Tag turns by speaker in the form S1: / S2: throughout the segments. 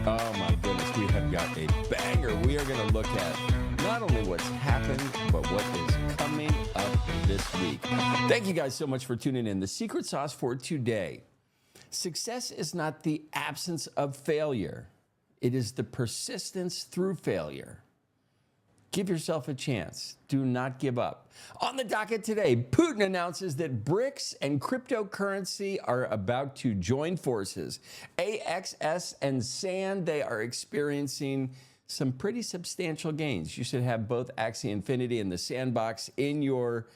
S1: Oh my goodness, we have got a banger. We are going to look at not only what's happened, but what is coming up this week. Thank you guys so much for tuning in. The secret sauce for today: success is not the absence of failure. It is the persistence through failure. Give yourself a chance. Do not give up. On the docket today, Putin announces that BRICS and cryptocurrency are about to join forces. AXS and SAND, they are experiencing some pretty substantial gains. You should have both Axie Infinity and the Sandbox in your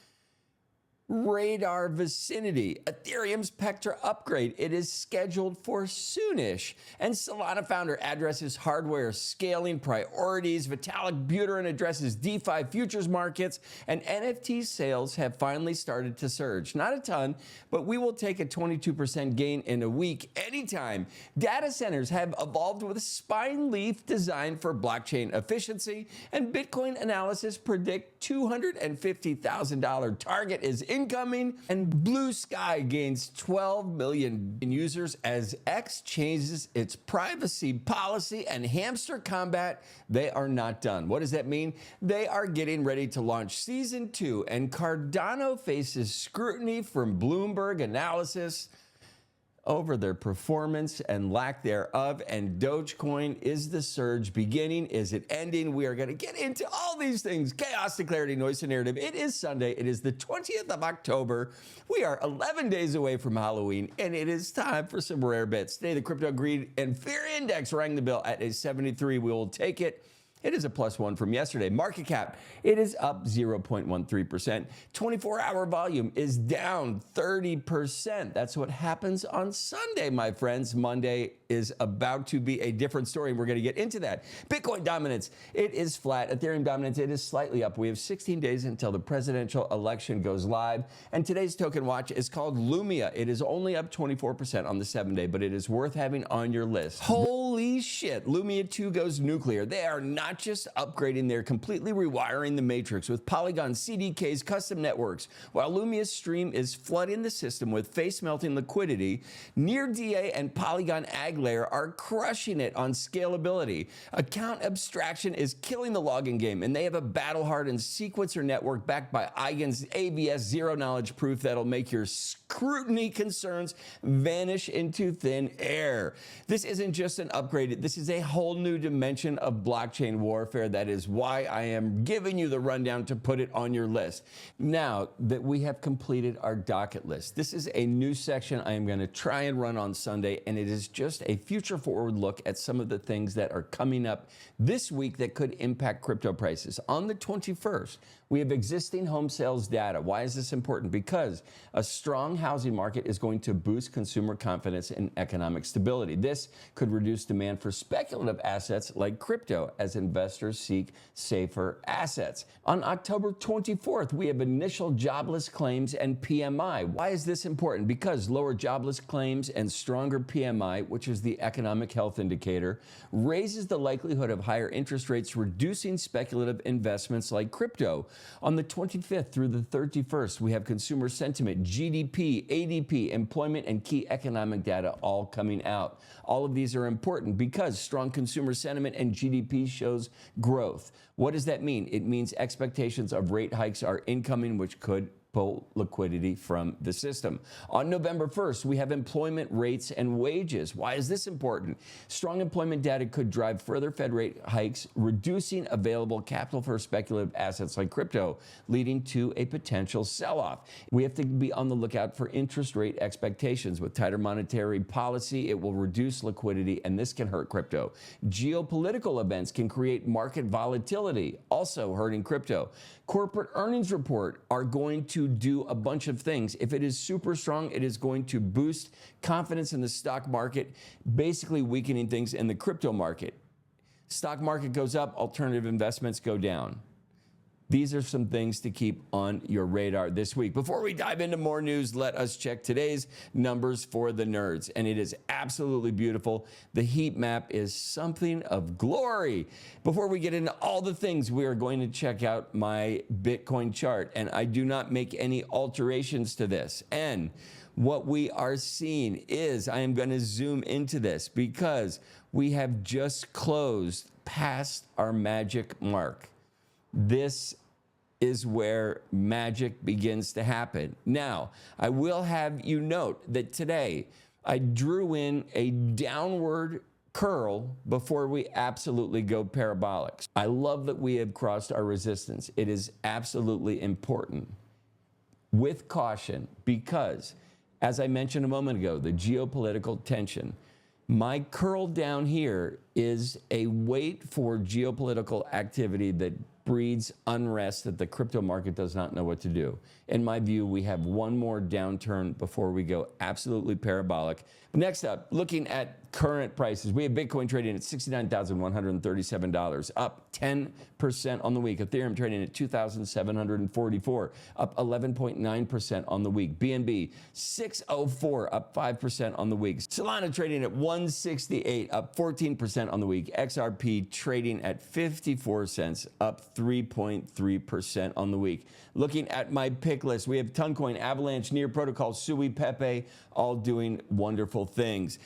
S1: radar vicinity. Ethereum's Pectra upgrade, it is scheduled for soonish. And Solana founder addresses hardware scaling priorities. Vitalik Buterin addresses DeFi futures markets. And NFT sales have finally started to surge. Not a ton, but we will take a 22% gain in a week anytime. Data centers have evolved with a spine leaf designed for blockchain efficiency. And Bitcoin analysis predict $250,000 target is incoming, and Bluesky gains 12 million users as X changes its privacy policy, and hamster combat, they are not done. What does that mean? They are getting ready to launch season 2, and Cardano faces scrutiny from Bloomberg analysis over their performance and lack thereof. And Dogecoin, is the surge beginning? Is it ending? We are going to get into all these things. Chaos to clarity, noise to narrative. It is Sunday. It is the 20th of October. We are 11 days away from Halloween, and it is time for some rare bits. Today, the crypto greed and fear index rang the bell at a 73. We will take it. It is a +1 from yesterday. Market cap, it is up 0.13%. 24-hour volume is down 30%. That's what happens on Sunday, my friends. Monday is about to be a different story, and we're going to get into that. Bitcoin dominance, it is flat. Ethereum dominance, it is slightly up. We have 16 days until the presidential election goes live, and today's token watch is called Lumia. It is only up 24% on the 7-day, but it is worth having on your list. Holy shit, Lumia 2 goes nuclear. They are not just upgrading, they're completely rewiring the matrix with Polygon CDK's custom networks. While Lumia's stream is flooding the system with face-melting liquidity, Near DA and Polygon Ag Layer are crushing it on scalability. Account abstraction is killing the logging game, and they have a battle-hardened sequencer network backed by Eigen's ABS zero-knowledge proof that'll make your scrutiny concerns vanish into thin air. This isn't just an upgrade, this is a whole new dimension of blockchain warfare. That is why I am giving you the rundown to put it on your list. Now that we have completed our docket list, this is a new section I am going to try and run on Sunday, and it is just a future forward look at some of the things that are coming up this week that could impact crypto prices. On the 21st, we have existing home sales data. Why is this important? Because a strong housing market is going to boost consumer confidence and economic stability. This could reduce demand for speculative assets like crypto as investors seek safer assets. On October 24th, we have initial jobless claims and PMI. Why is this important? Because lower jobless claims and stronger PMI, which is the economic health indicator, raises the likelihood of higher interest rates, reducing speculative investments like crypto. On the 25th through the 31st, we have consumer sentiment, GDP, ADP, employment, and key economic data all coming out. All of these are important because strong consumer sentiment and GDP shows growth. What does that mean? It means expectations of rate hikes are incoming, which could pull liquidity from the system. On November 1st, we have employment rates and wages. Why is this important? Strong employment data could drive further Fed rate hikes, reducing available capital for speculative assets like crypto, leading to a potential sell-off. We have to be on the lookout for interest rate expectations. With tighter monetary policy, it will reduce liquidity, and this can hurt crypto. Geopolitical events can create market volatility, also hurting crypto. Corporate earnings report are going to do a bunch of things. If it is super strong, it is going to boost confidence in the stock market, basically weakening things in the crypto market. Stock market goes up, alternative investments go down. These are some things to keep on your radar this week. Before we dive into more news, let us check today's numbers for the nerds. And it is absolutely beautiful. The heat map is something of glory. Before we get into all the things, we are going to check out my Bitcoin chart. And I do not make any alterations to this. And what we are seeing is, I am going to zoom into this because we have just closed past our magic mark. This is where magic begins to happen. Now, I will have you note that today I drew in a downward curl before we absolutely go parabolic. I love that we have crossed our resistance. It is absolutely important. With caution, because, as I mentioned a moment ago, the geopolitical tension, my curl down here is a wait for geopolitical activity that breeds unrest that the crypto market does not know what to do. In my view, we have one more downturn before we go absolutely parabolic. Next up, looking at current prices, we have Bitcoin trading at $69,137, up 10% on the week. Ethereum trading at $2,744, up 11.9% on the week. BNB 604, up 5% on the week. Solana trading at 168, up 14% on the week. XRP trading at 54 cents, up 3.3% on the week. Looking at my pick list, we have Toncoin, Avalanche, Near Protocol, Sui, Pepe, all doing wonderful things.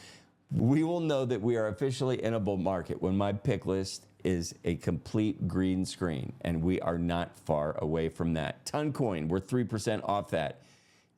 S1: We will know that we are officially in a bull market when my pick list is a complete green screen, and we are not far away from that. Toncoin, we're 3% off that.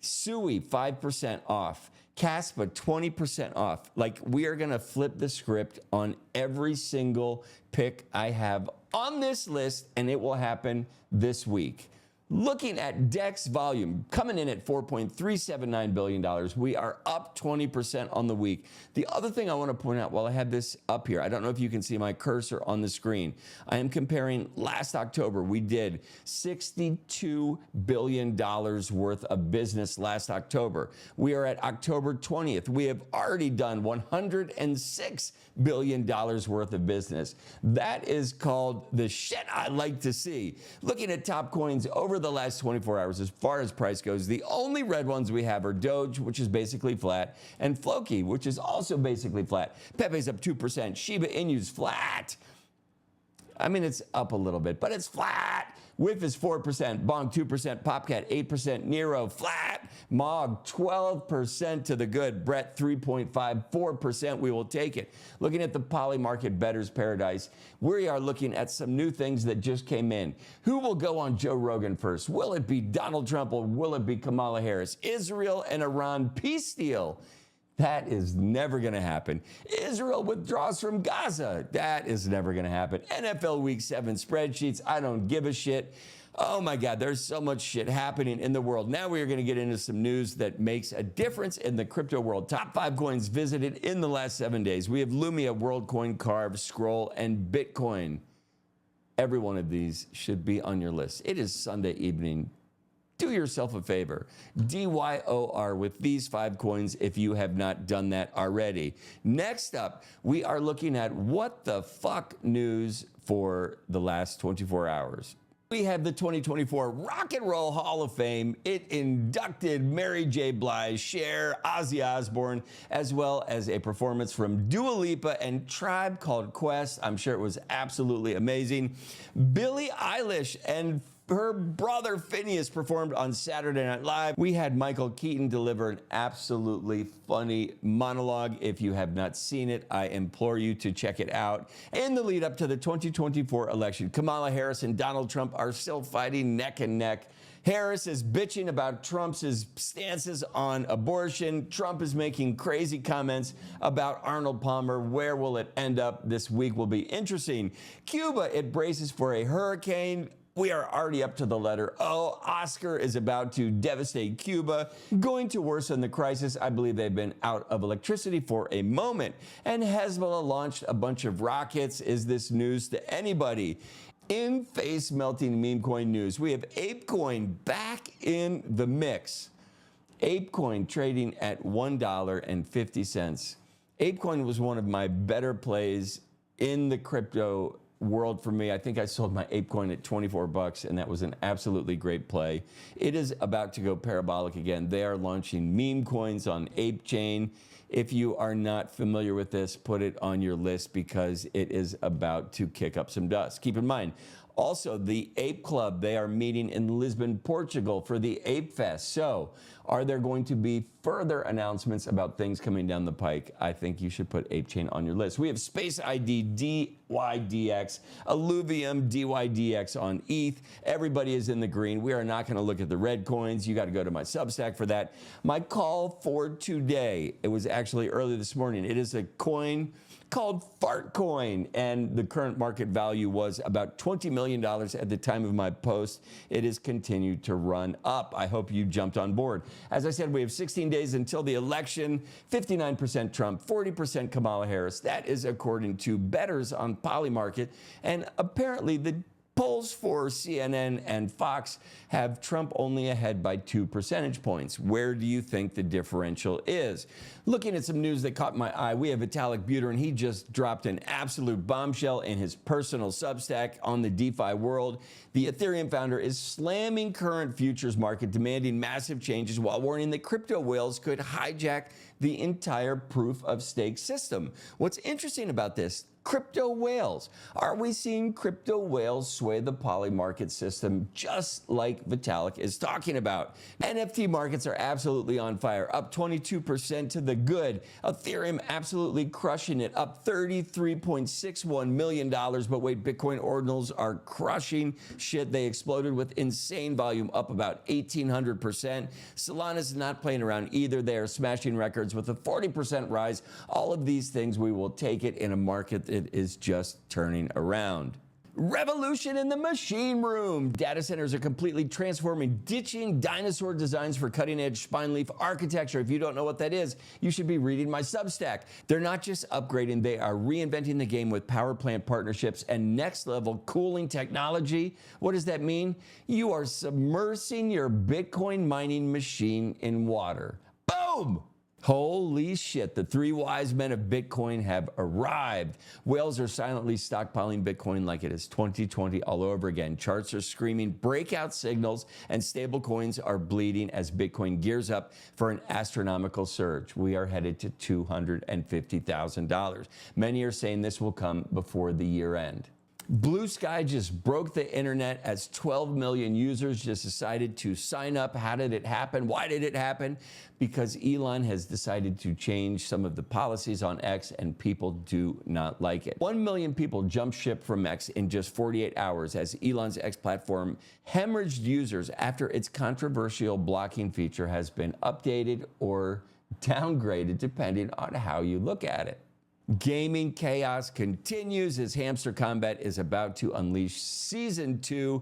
S1: Sui, 5% off. Caspa, 20% off. Like, we are going to flip the script on every single pick I have on this list, and it will happen this week. Looking at DEX volume, coming in at $4.379 billion, we are up 20% on the week. The other thing I want to point out while I have this up here, I don't know if you can see my cursor on the screen. I am comparing last October. We did $62 billion worth of business last October. We are at October 20th. We have already done $106 billion worth of business. That is called the shit I like to see. Looking at top coins over the last 24 hours, as far as price goes, the only red ones we have are Doge, which is basically flat, and Floki, which is also basically flat. Pepe's up 2%. Shiba Inu's flat. I mean, it's up a little bit, but it's flat. WIF is 4%, Bonk 2%, Popcat 8%, Nero flat, Mog 12% to the good, Brett 3.54%, we will take it. Looking at the poly market bettor's paradise, we are looking at some new things that just came in. Who will go on Joe Rogan first? Will it be Donald Trump or will it be Kamala Harris? Israel and Iran peace deal. That is never going to happen. Israel withdraws from Gaza. That is never going to happen. NFL Week 7 spreadsheets. I don't give a shit. Oh my God, there's so much shit happening in the world. Now we are going to get into some news that makes a difference in the crypto world. Top 5 coins visited in the last 7 days. We have Lumia, WorldCoin, Carve, Scroll, and Bitcoin. Every one of these should be on your list. It is Sunday evening. Do yourself a favor. DYOR with these 5 coins if you have not done that already. Next up, we are looking at what the fuck news for the last 24 hours. We have the 2024 Rock and Roll Hall of Fame. It inducted Mary J. Blige, Cher, Ozzy Osbourne, as well as a performance from Dua Lipa and Tribe Called Quest. I'm sure it was absolutely amazing. Billie Eilish and her brother Phineas performed on Saturday Night Live. We had Michael Keaton deliver an absolutely funny monologue. If you have not seen it, I implore you to check it out. In the lead up to the 2024 election, Kamala Harris and Donald Trump are still fighting neck and neck. Harris is bitching about Trump's stances on abortion. Trump is making crazy comments about Arnold Palmer. Where will it end up? This week will be interesting. Cuba, it braces for a hurricane. We are already up to the letter O. Oscar is about to devastate Cuba, going to worsen the crisis. I believe they've been out of electricity for a moment. And Hezbollah launched a bunch of rockets. Is this news to anybody? In face-melting meme coin news, we have ApeCoin back in the mix. ApeCoin trading at $1.50. ApeCoin was one of my better plays in the crypto world for me. I think I sold my ape coin at 24 bucks, and that was an absolutely great play. It is about to go parabolic again. They are launching meme coins on Ape Chain. If you are not familiar with this, put it on your list because it is about to kick up some dust. Keep in mind, also, the Ape Club, they are meeting in Lisbon, Portugal for the Ape Fest. So, are there going to be further announcements about things coming down the pike? I think you should put Ape Chain on your list. We have Space ID DYDX, Alluvium DYDX on ETH. Everybody is in the green. We are not going to look at the red coins. You got to go to my Substack for that. My call for today, it was actually early this morning. It is a coin called Fart Coin, and the current market value was about $20 million at the time of my post. It has continued to run up. I hope you jumped on board. As I said, we have 16 days until the election, 59% Trump, 40% Kamala Harris. That is according to bettors on Polymarket, and apparently the polls for CNN and Fox have Trump only ahead by 2 percentage points. Where do you think the differential is? Looking at some news that caught my eye, we have Vitalik Buterin. He just dropped an absolute bombshell in his personal Substack on the DeFi world. The Ethereum founder is slamming current futures market, demanding massive changes while warning that crypto whales could hijack the entire proof of stake system. What's interesting about this? Crypto whales. Are we seeing crypto whales sway the poly market system just like Vitalik is talking about? NFT markets are absolutely on fire, up 22% to the good. Ethereum absolutely crushing it, up $33.61 million. But wait, Bitcoin Ordinals are crushing shit. They exploded with insane volume, up about 1,800%. Solana's not playing around either. They are smashing records with a 40% rise. All of these things, we will take it in a market it is just turning around. Revolution in the machine room. Data centers are completely transforming, ditching dinosaur designs for cutting-edge spine leaf architecture. If you don't know what that is, you should be reading my Substack. They're not just upgrading, they are reinventing the game with power plant partnerships and next-level cooling technology. What does that mean? You are submersing your Bitcoin mining machine in water. Boom! Holy shit, the three wise men of Bitcoin have arrived. Whales are silently stockpiling Bitcoin like it is 2020 all over again. Charts are screaming breakout signals, and stable coins are bleeding as Bitcoin gears up for an astronomical surge. We are headed to $250,000. Many are saying this will come before the year end. Bluesky just broke the internet as 12 million users just decided to sign up. How did it happen? Why did it happen? Because Elon has decided to change some of the policies on X, and people do not like it. 1 million people jumped ship from X in just 48 hours as Elon's X platform hemorrhaged users after its controversial blocking feature has been updated or downgraded depending on how you look at it. Gaming chaos continues as Hamster Combat is about to unleash Season 2.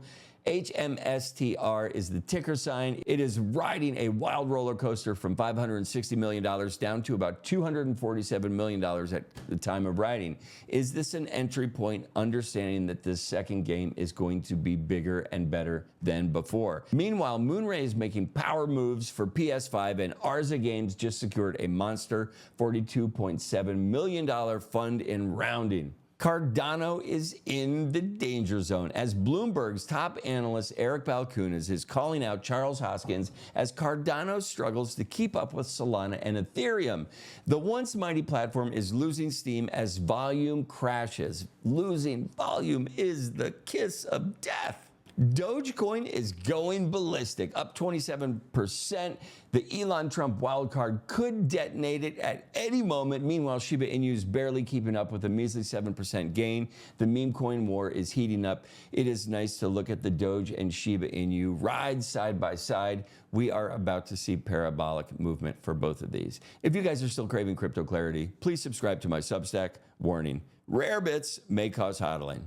S1: HMSTR is the ticker sign. It is riding a wild roller coaster from $560 million down to about $247 million at the time of writing. Is this an entry point, understanding that this second game is going to be bigger and better than before? Meanwhile, Moonray is making power moves for PS5, and Arza Games just secured a monster $42.7 million fund in rounding. Cardano is in the danger zone as Bloomberg's top analyst Eric Balchunas is calling out Charles Hoskins as Cardano struggles to keep up with Solana and Ethereum. The once mighty platform is losing steam as volume crashes. Losing volume is the kiss of death. Dogecoin is going ballistic, up 27%. The Elon Trump wildcard could detonate it at any moment. Meanwhile, Shiba Inu is barely keeping up with a measly 7% gain. The meme coin war is heating up. It is nice to look at the Doge and Shiba Inu ride side by side. We are about to see parabolic movement for both of these. If you guys are still craving crypto clarity, please subscribe to my Substack. Warning, rare bits may cause hodling.